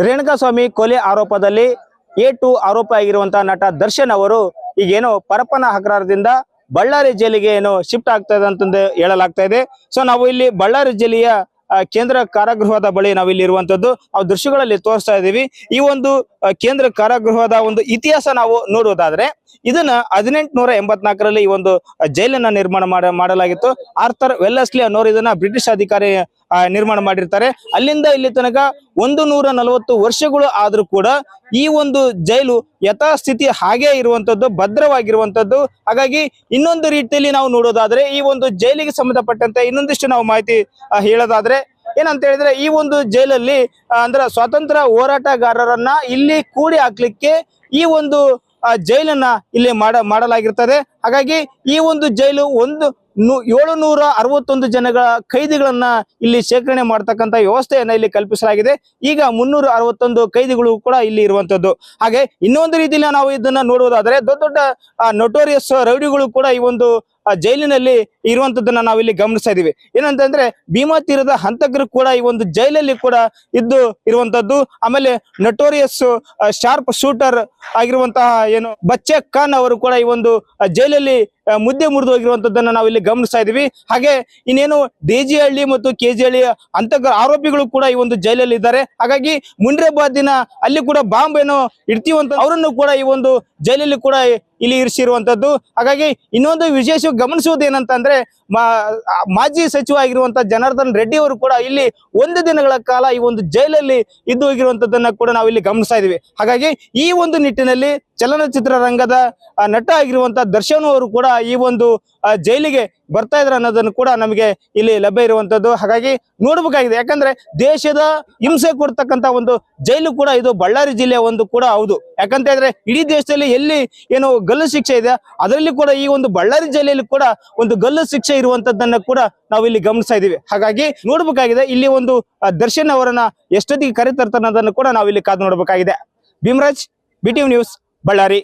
ರೇಣುಕಾಸ್ವಾಮಿ ಕೊಲೆ ಆರೋಪದಲ್ಲಿ A2 ಆರೋಪ ಆಗಿರುವಂತಹ ನಟ ದರ್ಶನ್ ಅವರು ಈಗೇನೋ ಪರಪ್ಪನ ಅಗ್ರಹಾರದಿಂದ ಬಳ್ಳಾರಿ ಜೈಲಿಗೆ ಏನೋ ಶಿಫ್ಟ್ ಆಗ್ತಾ ಇದೆ ಅಂತಂದು ಹೇಳಲಾಗ್ತಾ ಇದೆ. ಸೊ ನಾವು ಇಲ್ಲಿ ಬಳ್ಳಾರಿ ಜಿಲ್ಲೆಯ ಕೇಂದ್ರ ಕಾರಾಗೃಹದ ಬಳಿ ನಾವು ಇಲ್ಲಿ ಇರುವಂತದ್ದು ನಾವು ದೃಶ್ಯಗಳಲ್ಲಿ ತೋರಿಸ್ತಾ ಇದೀವಿ. ಈ ಒಂದು ಕೇಂದ್ರ ಕಾರಾಗೃಹದ ಒಂದು ಇತಿಹಾಸ ನಾವು ನೋಡುವುದಾದ್ರೆ ಇದನ್ನ 1884ರಲ್ಲಿ ಈ ಒಂದು ಜೈಲನ್ನ ನಿರ್ಮಾಣ ಮಾಡಲಾಗಿತ್ತು. ಆರ್ಥರ್ ವೆಲ್ಲಸ್ಲಿ ಅನ್ನೋರು ಇದನ್ನ ಬ್ರಿಟಿಷ್ ಅಧಿಕಾರಿ ನಿರ್ಮಾಣ ಮಾಡಿರ್ತಾರೆ. ಅಲ್ಲಿಂದ ಇಲ್ಲಿ ತನಕ 140 ವರ್ಷಗಳು ಆದ್ರೂ ಕೂಡ ಈ ಒಂದು ಜೈಲು ಯಥಾಸ್ಥಿತಿ ಹಾಗೆ ಇರುವಂತದ್ದು, ಭದ್ರವಾಗಿರುವಂತದ್ದು. ಹಾಗಾಗಿ ಇನ್ನೊಂದು ರೀತಿಯಲ್ಲಿ ನಾವು ನೋಡೋದಾದ್ರೆ ಈ ಒಂದು ಜೈಲಿಗೆ ಸಂಬಂಧಪಟ್ಟಂತೆ ಇನ್ನೊಂದಿಷ್ಟು ನಾವು ಮಾಹಿತಿ ಹೇಳೋದಾದ್ರೆ ಏನಂತ ಹೇಳಿದ್ರೆ ಈ ಒಂದು ಜೈಲಲ್ಲಿ ಅಂದ್ರೆ ಸ್ವಾತಂತ್ರ್ಯ ಹೋರಾಟಗಾರರನ್ನ ಇಲ್ಲಿ ಕೂಡಿ ಹಾಕ್ಲಿಕ್ಕೆ ಈ ಒಂದು ಜೈಲನ್ನ ಇಲ್ಲಿ ಮಾಡಲಾಗಿರ್ತದೆ. ಹಾಗಾಗಿ ಈ ಒಂದು ಜೈಲು 761 ಜನಗಳ ಕೈದಿಗಳನ್ನ ಇಲ್ಲಿ ಶೇಖರಣೆ ಮಾಡತಕ್ಕಂತ ವ್ಯವಸ್ಥೆಯನ್ನ ಇಲ್ಲಿ ಕಲ್ಪಿಸಲಾಗಿದೆ. ಈಗ 361 ಕೈದಿಗಳು ಕೂಡ ಇಲ್ಲಿ ಇರುವಂತದ್ದು. ಹಾಗೆ ಇನ್ನೊಂದು ರೀತಿಯಲ್ಲಿ ನಾವು ಇದನ್ನ ನೋಡುವುದಾದ್ರೆ ದೊಡ್ಡ ದೊಡ್ಡ ನೊಟೋರಿಯಸ್ ರೌಡಿಗಳು ಕೂಡ ಈ ಒಂದು ಜೈಲಿನಲ್ಲಿ ಇರುವಂತದನ್ನ ನಾವು ಇಲ್ಲಿ ಗಮನಿಸ್ತಾ ಇದೀವಿ. ಏನಂತಂದ್ರೆ ಭೀಮಾ ತೀರದ ಹಂತಕರು ಕೂಡ ಈ ಒಂದು ಜೈಲಲ್ಲಿ ಕೂಡ ಇರುವಂತದ್ದು. ಆಮೇಲೆ ನೊಟೋರಿಯಸ್ ಶಾರ್ಪ್ ಶೂಟರ್ ಆಗಿರುವಂತಹ ಏನು ಬಚ್ಚೆ ಖಾನ್ ಅವರು ಕೂಡ ಈ ಒಂದು ಜೈಲಲ್ಲಿ ಮುದ್ದೆ ಮುರಿದು ಹೋಗಿರುವಂತದ್ದನ್ನ ನಾವು ಇಲ್ಲಿ ಗಮನಿಸ್ತಾ ಇದೀವಿ. ಹಾಗೆ ಇನ್ನೇನು ದೇಜಿಹಳ್ಳಿ ಮತ್ತು ಕೆಜಿಹಳ್ಳಿ ಹಂತಕರ ಆರೋಪಿಗಳು ಕೂಡ ಈ ಒಂದು ಜೈಲಲ್ಲಿ ಇದ್ದಾರೆ. ಹಾಗಾಗಿ ಮುಂಡ್ರಾಬಾದಿನ ಅಲ್ಲಿ ಕೂಡ ಬಾಂಬ್ ಏನೋ ಇಡ್ತೀವಂತ ಅವರನ್ನು ಕೂಡ ಈ ಒಂದು ಜೈಲಲ್ಲಿ ಕೂಡ ಇಲ್ಲಿ ಇರಿಸಿರುವಂತದ್ದು. ಹಾಗಾಗಿ ಇನ್ನೊಂದು ವಿಶೇಷ ಗಮನಿಸುವುದು ಏನಂತಂದ್ರೆ ಮಾಜಿ ಸಚಿವ ಆಗಿರುವಂತಹ ಜನಾರ್ದನ್ ರೆಡ್ಡಿ ಅವರು ಕೂಡ ಇಲ್ಲಿ 1 ದಿನಗಳ ಕಾಲ ಈ ಒಂದು ಜೈಲಲ್ಲಿ ಇದ್ದು ಹೋಗಿರುವಂತದ್ದನ್ನ ಕೂಡ ನಾವು ಇಲ್ಲಿ ಗಮನಿಸ್ತಾ ಇದೀವಿ. ಹಾಗಾಗಿ ಈ ಒಂದು ನಿಟ್ಟಿನಲ್ಲಿ ಚಲನಚಿತ್ರ ರಂಗದ ನಟ ಆಗಿರುವಂತಹ ದರ್ಶನ್ ಅವರು ಕೂಡ ಈ ಒಂದು ಜೈಲಿಗೆ ಬರ್ತಾ ಇದ್ರ ಅನ್ನೋದನ್ನು ಕೂಡ ನಮಗೆ ಇಲ್ಲಿ ಲಭ್ಯ ಇರುವಂತದ್ದು. ಹಾಗಾಗಿ ನೋಡ್ಬೇಕಾಗಿದೆ, ಯಾಕಂದ್ರೆ ದೇಶದ ಹಿಂಸೆ ಕೊಡ್ತಕ್ಕಂತ ಒಂದು ಜೈಲು ಕೂಡ ಇದು ಬಳ್ಳಾರಿ ಜಿಲ್ಲೆಯ ಒಂದು ಕೂಡ ಹೌದು. ಯಾಕಂತ ಹೇಳಿದ್ರೆ ಇಡೀ ದೇಶದಲ್ಲಿ ಎಲ್ಲಿ ಏನು ಗಲ್ಲು ಶಿಕ್ಷೆ ಇದೆ ಅದರಲ್ಲಿ ಕೂಡ ಈ ಒಂದು ಬಳ್ಳಾರಿ ಜಿಲ್ಲೆಯಲ್ಲಿ ಕೂಡ ಒಂದು ಗಲ್ಲು ಶಿಕ್ಷೆ ಇರುವಂತದ್ದನ್ನ ಕೂಡ ನಾವು ಇಲ್ಲಿ ಗಮನಿಸ್ತಾ ಇದೀವಿ. ಹಾಗಾಗಿ ನೋಡ್ಬೇಕಾಗಿದೆ ಇಲ್ಲಿ ಒಂದು ದರ್ಶನ್ ಅವರನ್ನ ಎಷ್ಟೊತ್ತಿಗೆ ಕರೆತರ್ತಾನದನ್ನು ಕೂಡ ನಾವು ಇಲ್ಲಿ ಕಾದು ನೋಡ್ಬೇಕಾಗಿದೆ. Bhimraj, BTV news, Ballari.